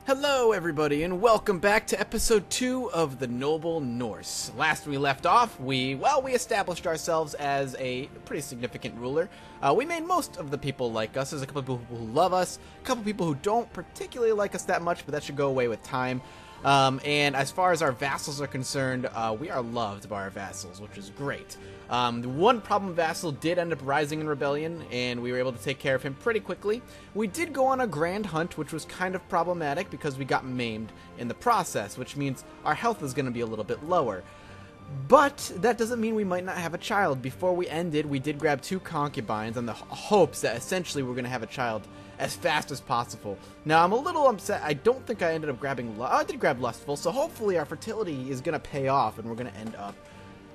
Hello everybody and welcome back to episode 2 of the Noble Norse. Last we left off, we established ourselves as a pretty significant ruler. We made most of the people like us. There's a couple people who love us, a couple people who don't particularly like us that much, but that should go away with time. And as far as our vassals are concerned, we are loved by our vassals, which is great. The one problem vassal did end up rising in rebellion, and we were able to take care of him pretty quickly. We did go on a grand hunt, which was kind of problematic because we got maimed in the process, which means our health is going to be a little bit lower. But that doesn't mean we might not have a child. Before we ended, we did grab 2 concubines on the hopes that essentially we're going to have a child as fast as possible. Now, I'm a little upset. I don't think I ended up grabbing... I did grab Lustful, so hopefully our fertility is going to pay off, and we're going to end up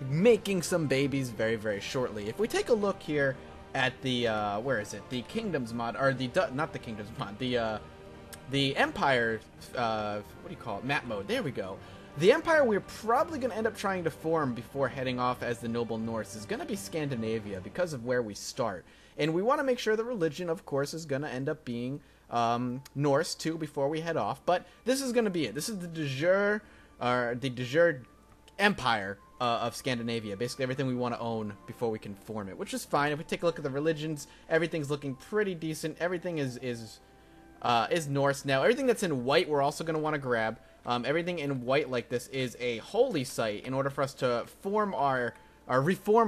making some babies very, very shortly. If we take a look here at the, where is it? The Kingdoms mod, or the, not the Kingdoms mod, the Empire, what do you call it? Map mode. There we go. The empire we're probably going to end up trying to form before heading off as the Noble Norse is going to be Scandinavia because of where we start. And we want to make sure the religion, of course, is going to end up being Norse, too, before we head off. But this is going to be it. This is the de jure empire of Scandinavia. Basically everything we want to own before we can form it, which is fine. If we take a look at the religions, everything's looking pretty decent. Everything is Norse now. Everything that's in white we're also going to want to grab. Everything in white like this is a holy site. In order for us to reform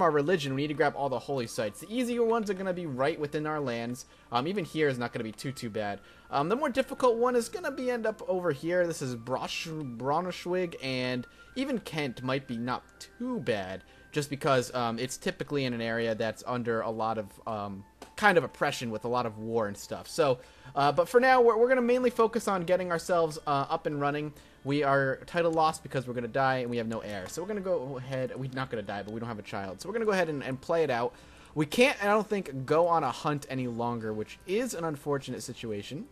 our religion, we need to grab all the holy sites. The easier ones are going to be right within our lands. Even here is not going to be too bad. The more difficult one is going to end up over here. This is Braunschweig, and even Kent might be not too bad, just because it's typically in an area that's under a lot of kind of oppression with a lot of war and stuff. So, but for now, we're going to mainly focus on getting ourselves up and running. We are title lost because we're going to die and we have no heir. So we're going to go ahead. We're not going to die, but we don't have a child. So we're going to go ahead and play it out. We can't, I don't think, go on a hunt any longer, which is an unfortunate situation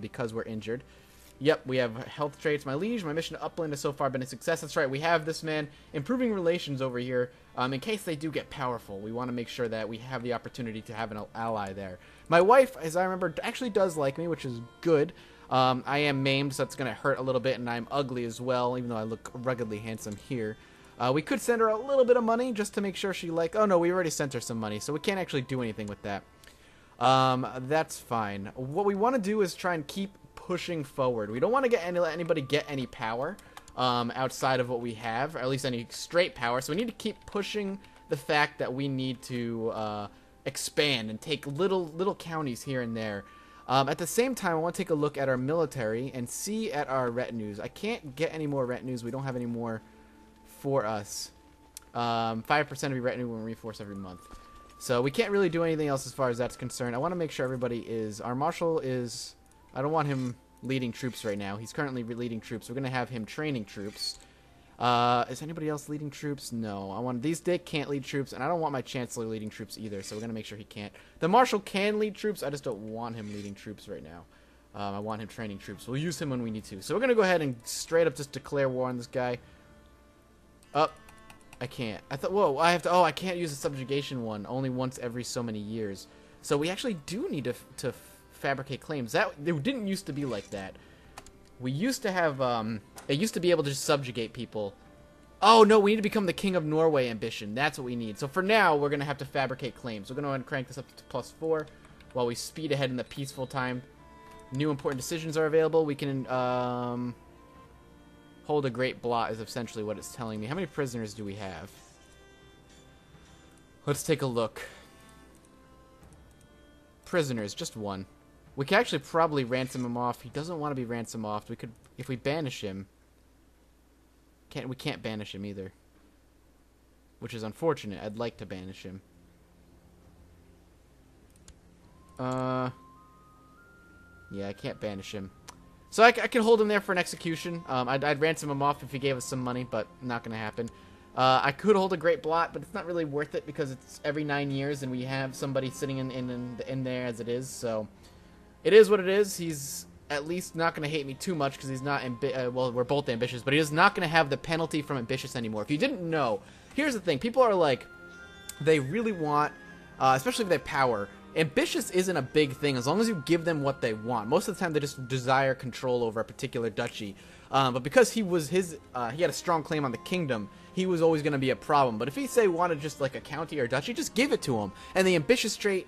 because we're injured. Yep, we have health traits. My liege, my mission to Upland has so far been a success. That's right, we have this man improving relations over here. In case they do get powerful, we want to make sure that we have the opportunity to have an ally there. My wife, as I remember, actually does like me, which is good. I am maimed, so that's going to hurt a little bit, and I'm ugly as well, even though I look ruggedly handsome here. We could send her a little bit of money just to make sure she oh no, we already sent her some money, so we can't actually do anything with that. That's fine. What we want to do is try and keep pushing forward. We don't want to let anybody get any power outside of what we have, or at least any straight power, so we need to keep pushing the fact that we need to expand and take little counties here and there. At the same time, I want to take a look at our military and see at our retinues. I can't get any more retinues. We don't have any more for us. 5% of your retinue will reinforce every month. So we can't really do anything else as far as that's concerned. I want to make sure everybody is... Our marshal is... I don't want him leading troops right now. He's currently leading troops. We're going to have him training troops. Is anybody else leading troops? No. They can't lead troops, and I don't want my chancellor leading troops either, so we're going to make sure he can't. The marshal can lead troops, I just don't want him leading troops right now. I want him training troops. We'll use him when we need to. So we're going to go ahead and straight up just declare war on this guy. I can't. I thought, whoa, I can't use the subjugation one only once every so many years. So we actually do need to fabricate claims. It didn't used to be like that. We used to have, it used to be able to just subjugate people. Oh, no, we need to become the King of Norway ambition. That's what we need. So for now, we're going to have to fabricate claims. We're going to go ahead and crank this up to +4 while we speed ahead in the peaceful time. New important decisions are available. We can, hold a great blot is essentially what it's telling me. How many prisoners do we have? Let's take a look. Prisoners, just 1. We could actually probably ransom him off. He doesn't want to be ransomed off. We could, if we banish him. We can't banish him either, which is unfortunate. I'd like to banish him. Yeah, I can't banish him. So I can hold him there for an execution. I'd ransom him off if he gave us some money, but not going to happen. I could hold a great blot, but it's not really worth it because it's every 9 years, and we have somebody sitting in there as it is. So it is what it is. He's at least not going to hate me too much because he's not, well, we're both ambitious, but he is not going to have the penalty from ambitious anymore. If you didn't know, here's the thing. People are like, they really want, especially if they have power, Ambitious isn't a big thing as long as you give them what they want. Most of the time, they just desire control over a particular duchy. But because he had a strong claim on the kingdom, he was always going to be a problem. But if he, say, wanted just like a county or duchy, just give it to him. And the ambitious trait,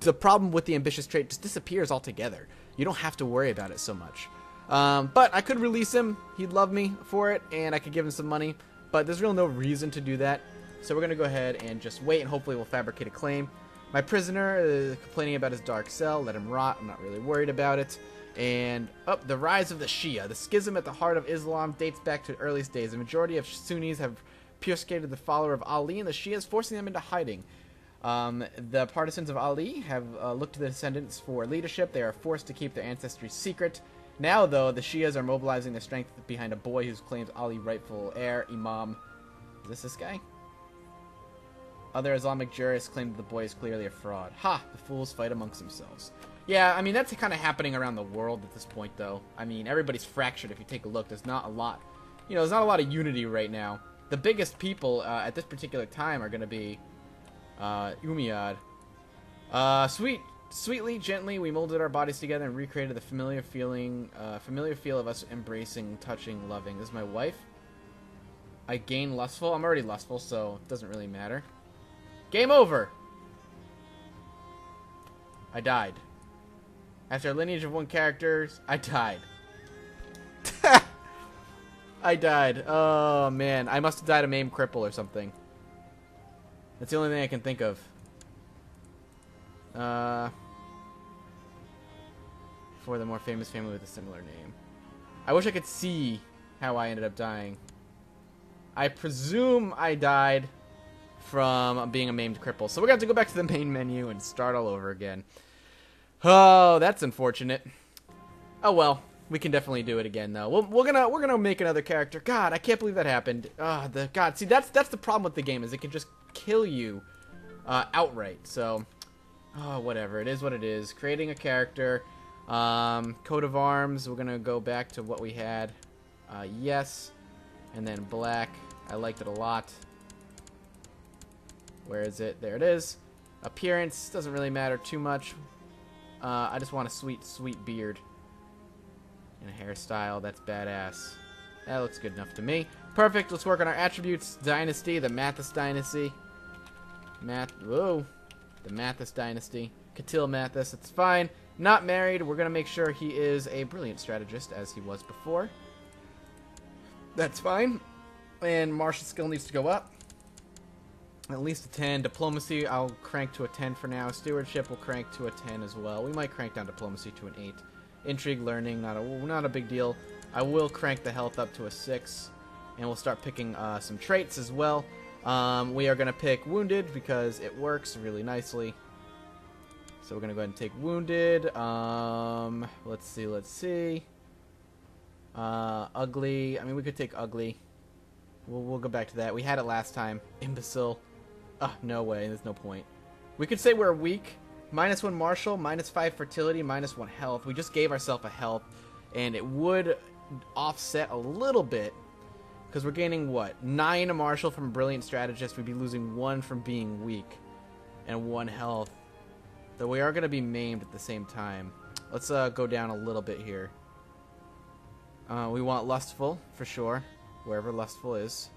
the problem with the ambitious trait just disappears altogether. You don't have to worry about it so much. But I could release him. He'd love me for it, and I could give him some money. But there's really no reason to do that. So we're going to go ahead and just wait, and hopefully we'll fabricate a claim. My prisoner is complaining about his dark cell. Let him rot. I'm not really worried about it. And, the rise of the Shia. The schism at the heart of Islam dates back to the earliest days. The majority of Sunnis have persecuted the follower of Ali, and the Shias forcing them into hiding. The partisans of Ali have looked to the descendants for leadership. They are forced to keep their ancestry secret. Now, though, the Shias are mobilizing their strength behind a boy who claims Ali rightful heir, Imam. Is this guy? Other Islamic jurists claim that the boy is clearly a fraud. Ha! The fools fight amongst themselves. Yeah, I mean, that's kind of happening around the world at this point, though. I mean, everybody's fractured if you take a look. There's not a lot. There's not a lot of unity right now. The biggest people at this particular time are going to be Umayyad. Sweetly, gently, we molded our bodies together and recreated the familiar feel of us embracing, touching, loving. This is my wife. I gain lustful. I'm already lustful, so it doesn't really matter. Game over! I died. After a lineage of one character, I died. I died. Oh, man. I must have died a maimed cripple or something. That's the only thing I can think of. For the more famous family with a similar name. I wish I could see how I ended up dying. I presume I died from being a maimed cripple. So we're going to have to go back to the main menu and start all over again. Oh, that's unfortunate. Oh well, we can definitely do it again though. We're gonna make another character. God, I can't believe that happened. God, see that's the problem with the game is it can just kill you outright. So, whatever. It is what it is. Creating a character. Coat of arms. We're gonna go back to what we had. Yes, and then black. I liked it a lot. Where is it? There it is. Appearance doesn't really matter too much. I just want a sweet beard. And a hairstyle. That's badass. That looks good enough to me. Perfect. Let's work on our attributes. Dynasty. The Mathis Dynasty. Whoa. The Mathis Dynasty. Catil Mathis. It's fine. Not married. We're going to make sure he is a brilliant strategist as he was before. That's fine. And martial skill needs to go up. At least a 10. Diplomacy, I'll crank to a 10 for now. Stewardship will crank to a 10 as well. We might crank down diplomacy to an 8. Intrigue, learning, not a big deal. I will crank the health up to a 6. And we'll start picking some traits as well. We are going to pick wounded because it works really nicely. So we're going to go ahead and take wounded. Let's see. Ugly. I mean, we could take ugly. We'll go back to that. We had it last time. Imbecile. No way. There's no point. We could say we're weak. -1 martial, -5 fertility, -1 health. We just gave ourselves a health, and it would offset a little bit because we're gaining what? 9 martial from a brilliant strategist. We'd be losing 1 from being weak, and 1 health. Though we are going to be maimed at the same time. Let's go down a little bit here. We want lustful for sure. Wherever lustful is.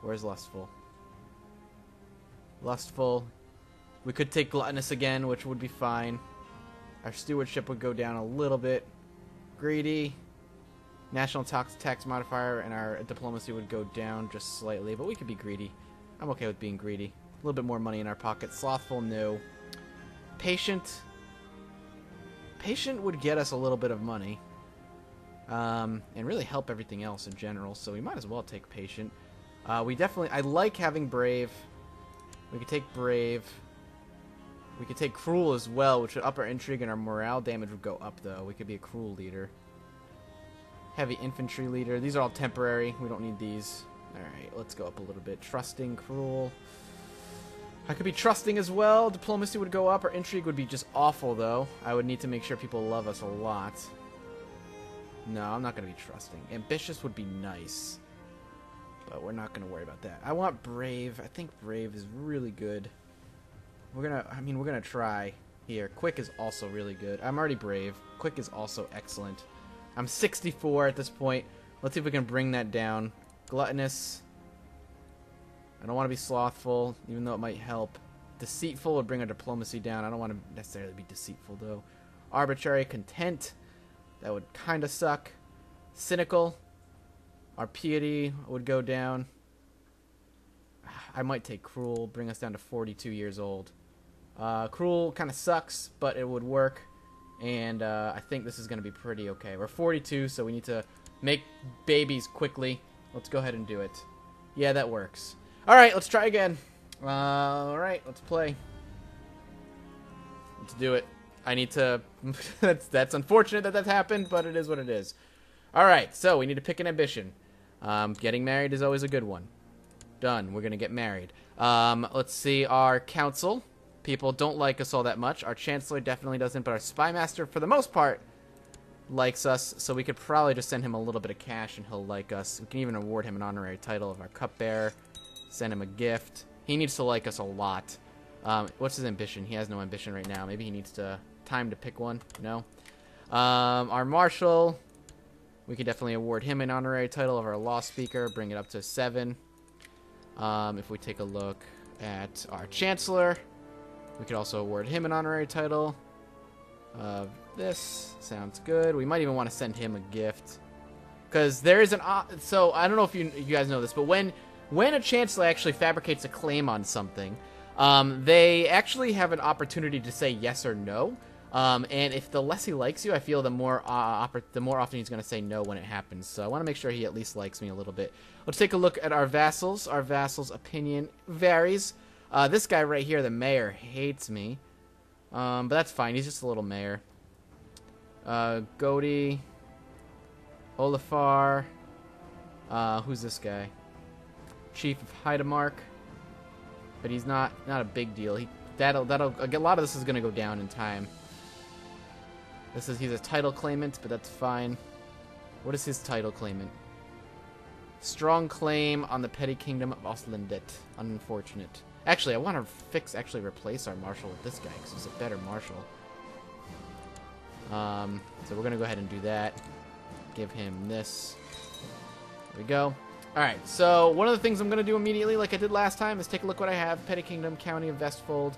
Where's lustful? Lustful. We could take gluttonous again, which would be fine. Our stewardship would go down a little bit. Greedy. National tax modifier and our diplomacy would go down just slightly, but we could be greedy. I'm okay with being greedy. A little bit more money in our pocket. Slothful, no. Patient. Patient would get us a little bit of money. And really help everything else in general, so we might as well take patient. I like having brave. We could take brave. We could take cruel as well, which would up our intrigue and our morale damage would go up, though. We could be a cruel leader. Heavy infantry leader. These are all temporary. We don't need these. Alright, let's go up a little bit. Trusting, cruel. I could be trusting as well. Diplomacy would go up. Our intrigue would be just awful, though. I would need to make sure people love us a lot. No, I'm not going to be trusting. Ambitious would be nice. But we're not going to worry about that. I want brave. I think brave is really good. We're gonna try here. Quick is also really good. I'm already brave. Quick is also excellent. I'm 64 at this point. Let's see if we can bring that down. Gluttonous. I don't want to be slothful, even though it might help. Deceitful would bring our diplomacy down. I don't want to necessarily be deceitful, though. Arbitrary. Content. That would kind of suck. Cynical. Our piety would go down. I might take cruel. Bring us down to 42 years old. Cruel kind of sucks, but it would work. And I think this is going to be pretty okay. We're 42, so we need to make babies quickly. Let's go ahead and do it. Yeah, that works. Alright, let's try again. Alright, let's play. Let's do it. I need to... that's unfortunate that happened, but it is what it is. Alright, so we need to pick an ambition. Getting married is always a good one. Done. We're going to get married. Let's see. Our council. People don't like us all that much. Our chancellor definitely doesn't, but our spy master, for the most part, likes us. So we could probably just send him a little bit of cash and he'll like us. We can even award him an honorary title of our cupbearer. Send him a gift. He needs to like us a lot. What's his ambition? He has no ambition right now. Maybe he needs time to pick one. No. Our marshal. We could definitely award him an honorary title of our law speaker. Bring it up to 7. If we take a look at our chancellor, we could also award him an honorary title of this. Sounds good. We might even want to send him a gift, because there is so I don't know if you guys know this, but when a chancellor actually fabricates a claim on something, they actually have an opportunity to say yes or no. And if the less he likes you, I feel the more often he's going to say no when it happens. So I want to make sure he at least likes me a little bit. Let's take a look at our vassals. Our vassals' opinion varies. This guy right here, the mayor, hates me. But that's fine. He's just a little mayor. Godi. Olafar. Who's this guy? Chief of Heidemark. But he's not a big deal. A lot of this is going to go down in time. He's a title claimant, but that's fine. What is his title claimant? Strong claim on the petty kingdom of Oslandet. Unfortunate. Actually, I want to replace our marshal with this guy, because he's a better marshal. So we're going to go ahead and do that. Give him this. There we go. Alright, so one of the things I'm going to do immediately, like I did last time, is take a look what I have. Petty Kingdom, County of Vestfold,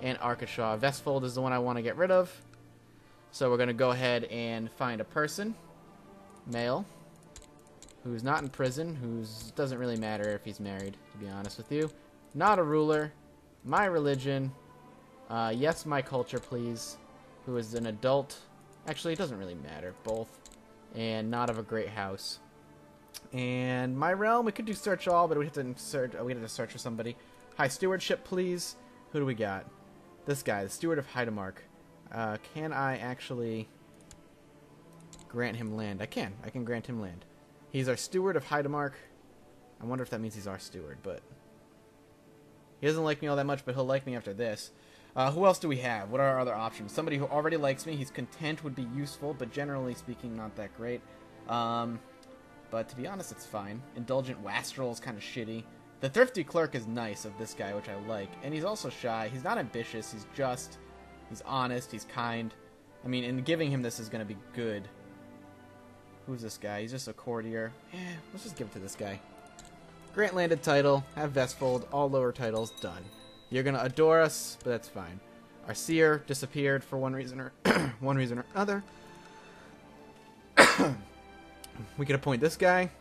and Arkashaw. Vestfold is the one I want to get rid of. So we're going to go ahead and find a person, male, who's not in prison, doesn't really matter if he's married, to be honest with you. Not a ruler, my religion, yes, my culture, please, who is an adult. Actually, it doesn't really matter, both, and not of a great house. And my realm, we could do search all, but we have to search for somebody. High stewardship, please. Who do we got? This guy, the steward of Heidemark. Can I actually grant him land? I can grant him land. He's our steward of Heidemark. I wonder if that means he's our steward, but he doesn't like me all that much, but he'll like me after this. Who else do we have? What are our other options? Somebody who already likes me. He's content would be useful, but generally speaking, not that great. But to be honest, it's fine. Indulgent Wastrel is kind of shitty. The thrifty clerk is nice of this guy, which I like. And he's also shy. He's not ambitious. He's honest. He's kind. I mean, and giving him this is going to be good. Who's this guy? He's just a courtier. Let's just give it to this guy. Grant landed title. Have Vestfold. All lower titles. Done. You're going to adore us, but that's fine. Our seer disappeared for one reason or another. We could appoint this guy.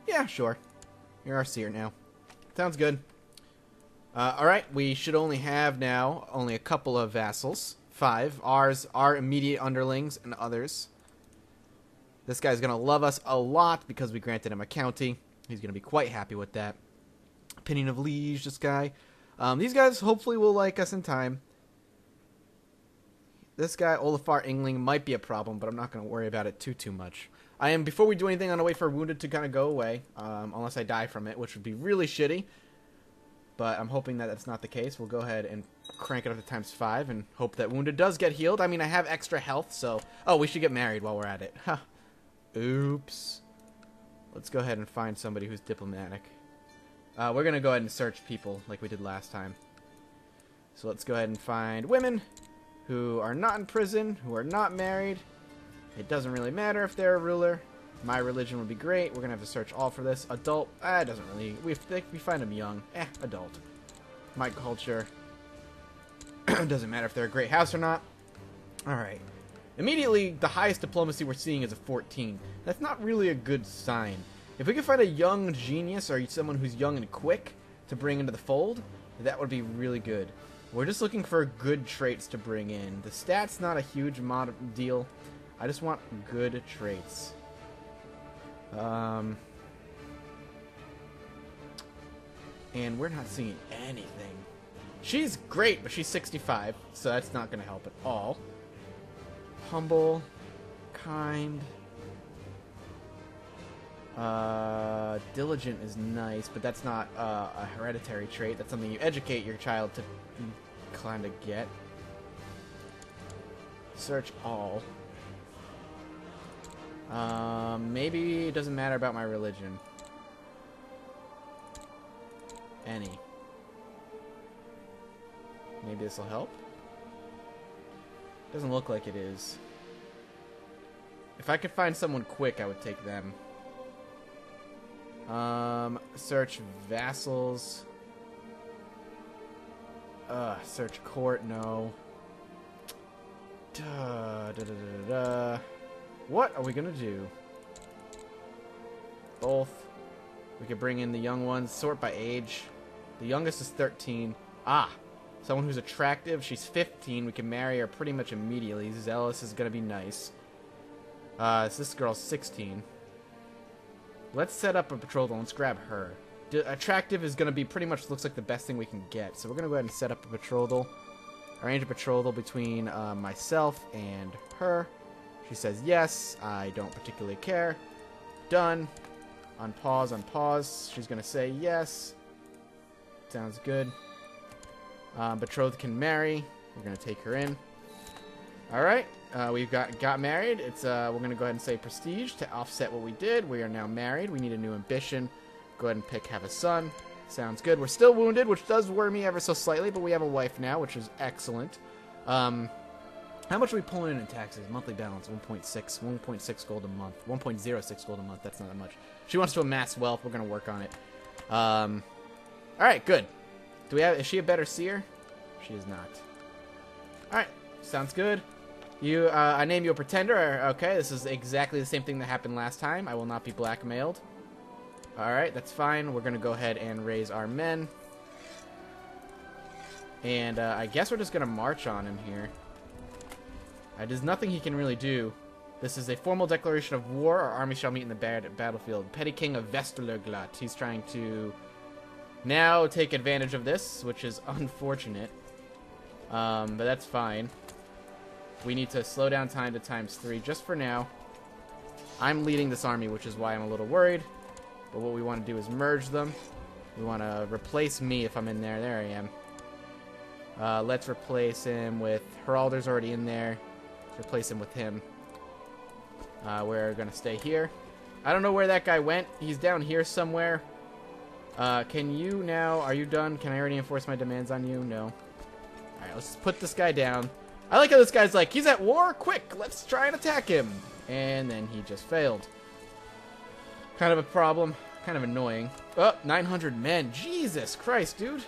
Yeah, sure. You're our seer now. Sounds good. Alright, we should only have now a couple of vassals. 5. Ours are immediate underlings and others. This guy's going to love us a lot because we granted him a county. He's going to be quite happy with that. Opinion of Liege, this guy. These guys hopefully will like us in time. This guy, Olafar Ingling, might be a problem, but I'm not going to worry about it too much. Before we do anything, I'm going to wait for Wounded to kind of go away, unless I die from it, which would be really shitty. But I'm hoping that that's not the case. We'll go ahead and crank it up to ×5 and hope that Wounded does get healed. I mean, I have extra health, so... Oh, we should get married while we're at it. Huh. Oops. Let's go ahead and find somebody who's diplomatic. We're going to go ahead and search people like we did last time. So let's go ahead and find women who are not in prison, who are not married. It doesn't really matter if they're a ruler. My religion would be great. We're going to have to search all for this. Adult, it doesn't really. We find them young. Adult. My culture. Doesn't matter if they're a great house or not. Alright. Immediately, the highest diplomacy we're seeing is a 14. That's not really a good sign. If we could find a young genius or someone who's young and quick to bring into the fold, that would be really good. We're just looking for good traits to bring in. The stats not a huge deal. I just want good traits. And we're not seeing anything. She's great, but she's 65, so that's not going to help at all. Humble, kind, diligent is nice, but that's not a hereditary trait. That's something you educate your child to kind of get. Search all. Maybe it doesn't matter about my religion. Any. Maybe this will help. Doesn't look like it is. If I could find someone quick, I would take them. Search vassals. Search court, no. What are we gonna do? Both. We could bring in the young ones. Sort by age. The youngest is 13. Someone who's attractive. She's 15. We can marry her pretty much immediately. Zealous is gonna be nice. So this girl's 16. Let's set up a betrothal. Let's grab her. Attractive is gonna be pretty much looks like the best thing we can get. So we're gonna go ahead and set up a betrothal. Arrange a betrothal between myself and her. She says yes. I don't particularly care. Done. On pause. She's gonna say yes. Sounds good. Betrothed can marry. We're gonna take her in. All right. We've got married. It's we're gonna go ahead and say prestige to offset what we did. We are now married. We need a new ambition. Go ahead and pick have a son. Sounds good. We're still wounded, which does worry me ever so slightly, but we have a wife now, which is excellent. How much are we pulling in taxes? Monthly balance 1.6 gold a month. 1.06 gold a month. That's not that much. She wants to amass wealth. We're gonna work on it. All right, good. Do we have? Is she a better seer? She is not. All right, sounds good. I name you a pretender. Okay, this is exactly the same thing that happened last time. I will not be blackmailed. All right, that's fine. We're gonna go ahead and raise our men, and I guess we're just gonna march on him here. There's nothing he can really do. This is a formal declaration of war. Our army shall meet in the battlefield. Petty King of Vesterlerglatt. He's trying to now take advantage of this, which is unfortunate. But that's fine. We need to slow down time to ×3 just for now. I'm leading this army, which is why I'm a little worried. But what we want to do is merge them. We want to replace me if I'm in there. There I am. Let's replace him with... Heralder's already in there. Let's replace him with him. We're going to stay here. I don't know where that guy went. He's down here somewhere. Can you now... Are you done? Can I already enforce my demands on you? No. Alright, let's put this guy down. I like how this guy's like, he's at war? Quick, let's try and attack him. And then he just failed. Kind of a problem. Kind of annoying. Oh, 900 men. Jesus Christ, dude.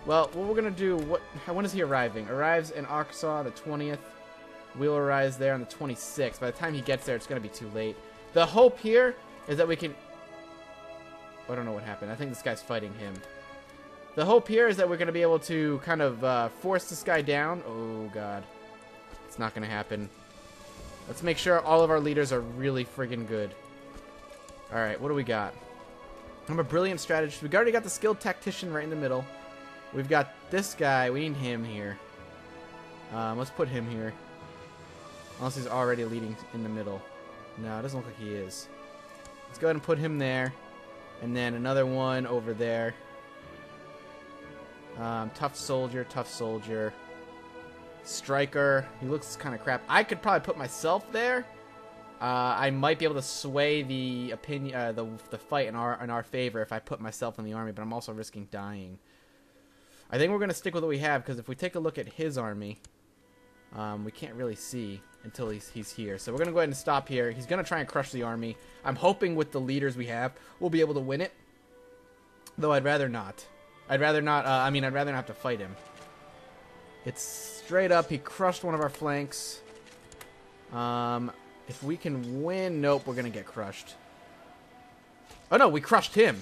Well, what we're going to do... When is he arriving? Arrives in Arkansas the 20th. We'll arrive there on the 26th. By the time he gets there, it's going to be too late. The hope here is that we can... I don't know what happened. I think this guy's fighting him. The hope here is that we're going to be able to kind of force this guy down. Oh, God. It's not going to happen. Let's make sure all of our leaders are really friggin' good. Alright, what do we got? I'm a brilliant strategist. We've already got the skilled tactician right in the middle. We've got this guy. We need him here. Let's put him here. Unless he's already leading in the middle. No, it doesn't look like he is. Let's go ahead and put him there. And then another one over there. Tough soldier. Striker. He looks kind of crap. I could probably put myself there. I might be able to sway the opinion, the fight in our favor if I put myself in the army, but I'm also risking dying. I think we're gonna stick with what we have, because if we take a look at his army, we can't really see until he's here. So we're gonna go ahead and stop here. He's gonna try and crush the army. I'm hoping with the leaders we have, we'll be able to win it. Though I'd rather not. I'd rather not. I'd rather not have to fight him. It's straight up. He crushed one of our flanks. If we can win, nope, we're gonna get crushed. Oh no, we crushed him.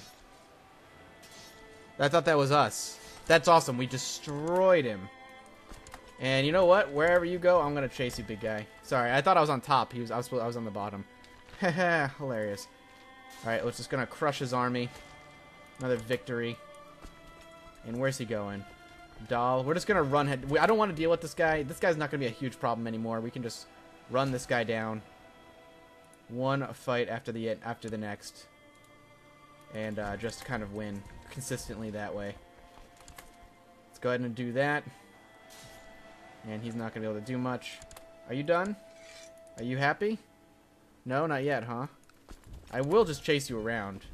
I thought that was us. That's awesome. We destroyed him. And you know what? Wherever you go, I'm gonna chase you, big guy. Sorry, I thought I was on top. I was on the bottom. Haha, hilarious. All right, we're just gonna crush his army. Another victory. And where's he going? Dahl. We're just gonna run. I don't want to deal with this guy. This guy's not gonna be a huge problem anymore. We can just run this guy down. One fight after the next, and just kind of win consistently that way. Let's go ahead and do that. And he's not gonna be able to do much. Are you done? Are you happy? No, not yet, huh? I will just chase you around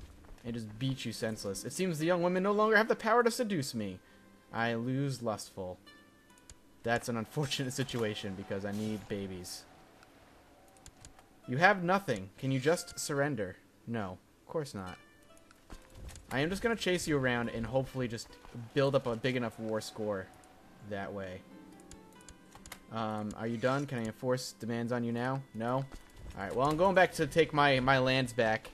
and just beat you senseless. It seems the young women no longer have the power to seduce me. I lose lustful. That's an unfortunate situation because I need babies. You have nothing. Can you just surrender? No, of course not. I am just going to chase you around and hopefully just build up a big enough war score that way. Are you done? Can I enforce demands on you now? No? Alright, well, I'm going back to take my lands back.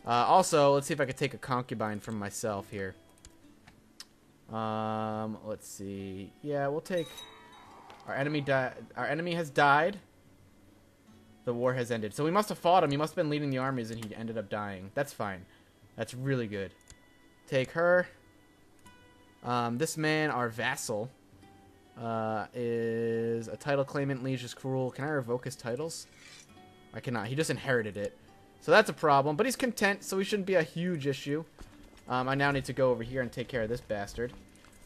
Also, let's see if I could take a concubine from myself here. Let's see. Yeah, we'll take... Our enemy has died. The war has ended. So we must have fought him. He must have been leading the armies and he ended up dying. That's fine. That's really good. Take her. This man, our vassal, is a title claimant. Liege is cruel. Can I revoke his titles? I cannot. He just inherited it. So that's a problem. But he's content, so he shouldn't be a huge issue. I now need to go over here and take care of this bastard.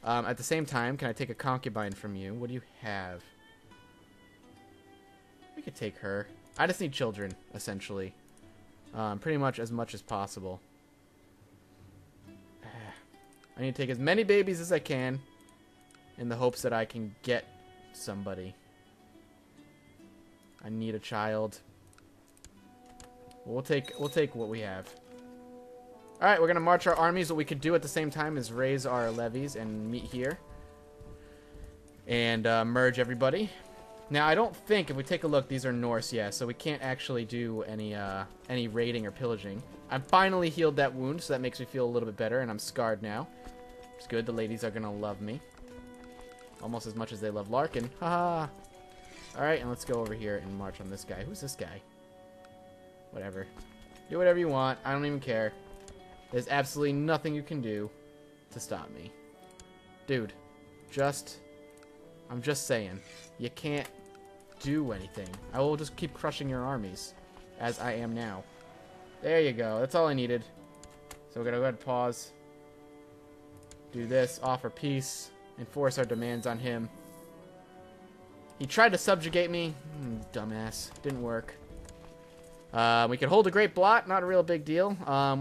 At the same time, can I take a concubine from you? What do you have? We could take her. I just need children, essentially. Pretty much as possible. I need to take as many babies as I can in the hopes that I can get somebody. I need a child. We'll take what we have. Alright, we're going to march our armies. What we could do at the same time is raise our levies and meet here. And merge everybody. Now, I don't think, if we take a look, these are Norse, yeah, so we can't actually do any raiding or pillaging. I'm finally healed that wound, so that makes me feel a little bit better, and I'm scarred now. It's good, the ladies are going to love me. Almost as much as they love Larkin. Haha! Alright, and let's go over here and march on this guy. Who's this guy? Whatever. Do whatever you want. I don't even care. There's absolutely nothing you can do to stop me. Dude, I'm just saying. You can't do anything. I will just keep crushing your armies, as I am now. There you go. That's all I needed. So we're going to go ahead and pause. Do this. Offer peace. Enforce our demands on him. He tried to subjugate me. Dumbass. Didn't work. We can hold a great blot, not a real big deal.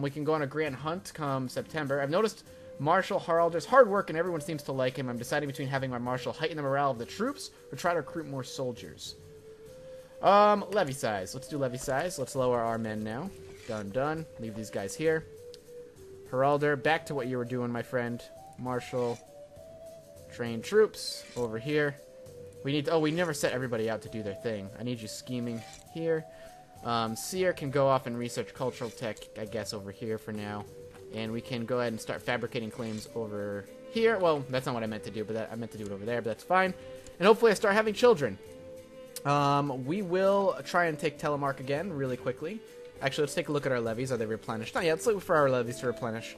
We can go on a grand hunt come September. I've noticed Marshal Haralder's hard work and everyone seems to like him. I'm deciding between having my marshal heighten the morale of the troops or try to recruit more soldiers. Levy size. Let's do levy size. Let's lower our men now. Done. Leave these guys here. Haralder, back to what you were doing, my friend. Marshal, train troops over here. We need to, we never set everybody out to do their thing. I need you scheming here. Seer can go off and research cultural tech, I guess, over here for now. And we can go ahead and start fabricating claims over here. Well, that's not what I meant to do, but I meant to do it over there, but that's fine. And hopefully I start having children. We will try and take Telemark again really quickly. Actually, let's take a look at our levies. Are they replenished? Not yet. Let's look for our levies to replenish.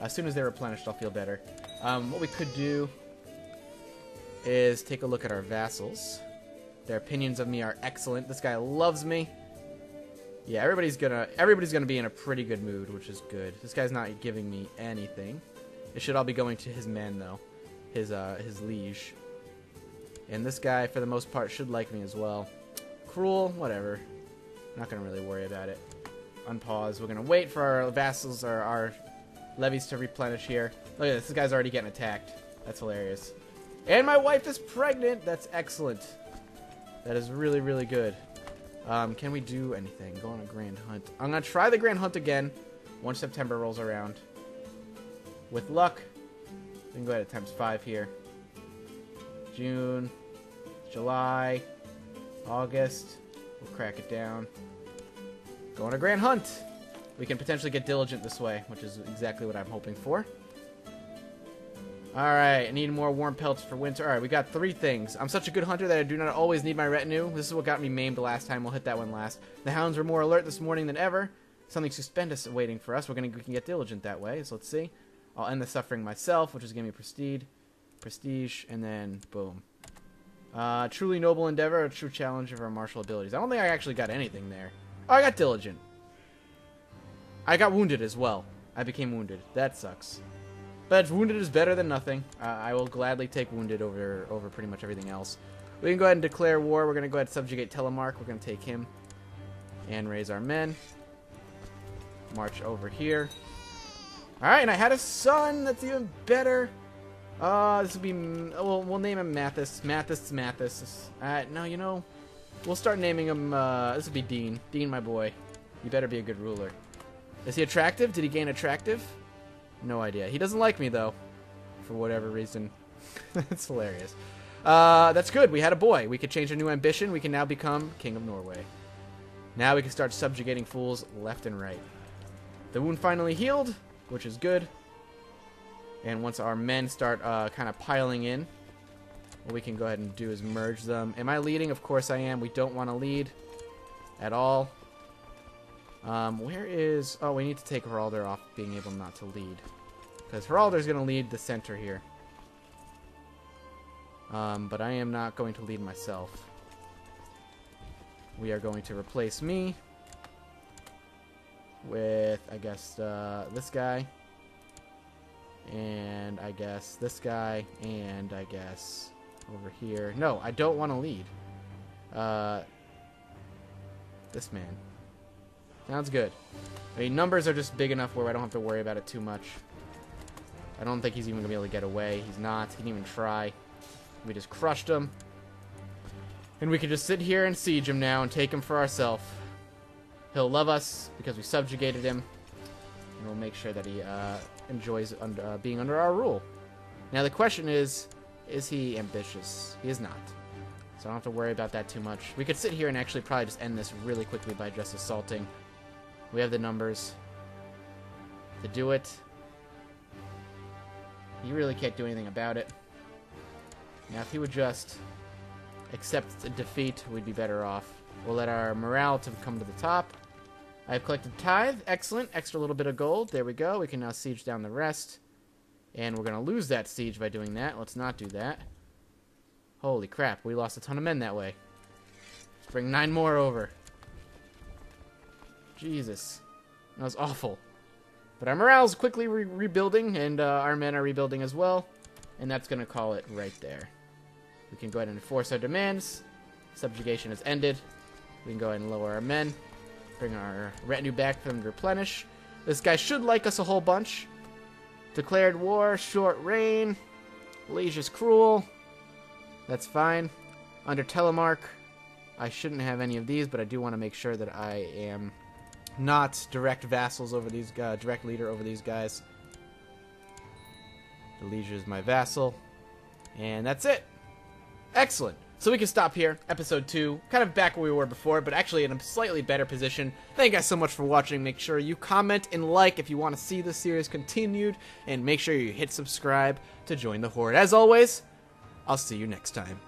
As soon as they're replenished, I'll feel better. What we could do is take a look at our vassals. Their opinions of me are excellent. This guy loves me. Yeah, everybody's gonna be in a pretty good mood, which is good. This guy's not giving me anything. It should all be going to his men, though. His liege. And this guy, for the most part, should like me as well. Cruel, whatever. Not going to really worry about it. Unpause. We're going to wait for our vassals or our levies to replenish here. Look at this. This guy's already getting attacked. That's hilarious. And my wife is pregnant. That's excellent. That is really, really good. Can we do anything? Go on a grand hunt. I'm going to try the grand hunt again once September rolls around. With luck, we can go ahead at times 5 here. June, July, August. We'll crack it down. Go on a grand hunt. We can potentially get diligent this way, which is exactly what I'm hoping for. Alright, I need more warm pelts for winter. Alright, we got 3 things. I'm such a good hunter that I do not always need my retinue. This is what got me maimed the last time. We'll hit that one last. The hounds were more alert this morning than ever. Something stupendous waiting for us. We can get diligent that way, so let's see. I'll end the suffering myself, which is giving me prestige, and then boom. Truly noble endeavor, a true challenge of our martial abilities. I don't think I actually got anything there. Oh, I got diligent. I got wounded as well. I became wounded. That sucks. But wounded is better than nothing. I will gladly take wounded over pretty much everything else. We can go ahead and declare war. We're going to go ahead and subjugate Telemark. We're going to take him and raise our men. March over here. Alright, and I had a son. That's even better. This would be... we'll name him Mathis. Mathis. No, you know... We'll start naming him... this would be Dean. Dean, my boy. You better be a good ruler. Is he attractive? Did he gain attractive? No idea. He doesn't like me, though. For whatever reason. That's hilarious. That's good. We had a boy. We could change a new ambition. We can now become King of Norway. Now we can start subjugating fools left and right. The wound finally healed, which is good. And once our men start kind of piling in, what we can go ahead and do is merge them. Am I leading? Of course I am. We don't want to lead at all. Where is... Oh, we need to take Heralder off being able not to lead. Because Heralder's going to lead the center here. But I am not going to lead myself. We are going to replace me with, I guess, this guy. And I guess this guy. And I guess over here. No, I don't want to lead. This man. Sounds good. I mean, numbers are just big enough where I don't have to worry about it too much. I don't think he's even going to be able to get away. He's not. He didn't even try. We just crushed him. And we can just sit here and siege him now and take him for ourselves. He'll love us because we subjugated him. And we'll make sure that he enjoys being under our rule. Now the question is he ambitious? He is not. So I don't have to worry about that too much. We could sit here and actually probably just end this really quickly by just assaulting. We have the numbers to do it. He really can't do anything about it. Now, if he would just accept a defeat, we'd be better off. We'll let our morale to come to the top. I've collected tithe. Excellent. Extra little bit of gold. There we go. We can now siege down the rest. And we're going to lose that siege by doing that. Let's not do that. Holy crap. We lost a ton of men that way. Let's bring 9 more over. Jesus. That was awful. But our morale's quickly rebuilding, and our men are rebuilding as well. And that's going to call it right there. We can go ahead and enforce our demands. Subjugation has ended. We can go ahead and lower our men. Bring our retinue back for them to replenish. This guy should like us a whole bunch. Declared war, short reign. Liege's cruel. That's fine. Under Telemark, I shouldn't have any of these, but I do want to make sure that I am not direct vassals over these guys, direct leader over these guys. The Liege is my vassal. And that's it. Excellent. So we can stop here. Episode 2. Kind of back where we were before, but actually in a slightly better position. Thank you guys so much for watching. Make sure you comment and like if you want to see this series continued. And make sure you hit subscribe to join the Horde. As always, I'll see you next time.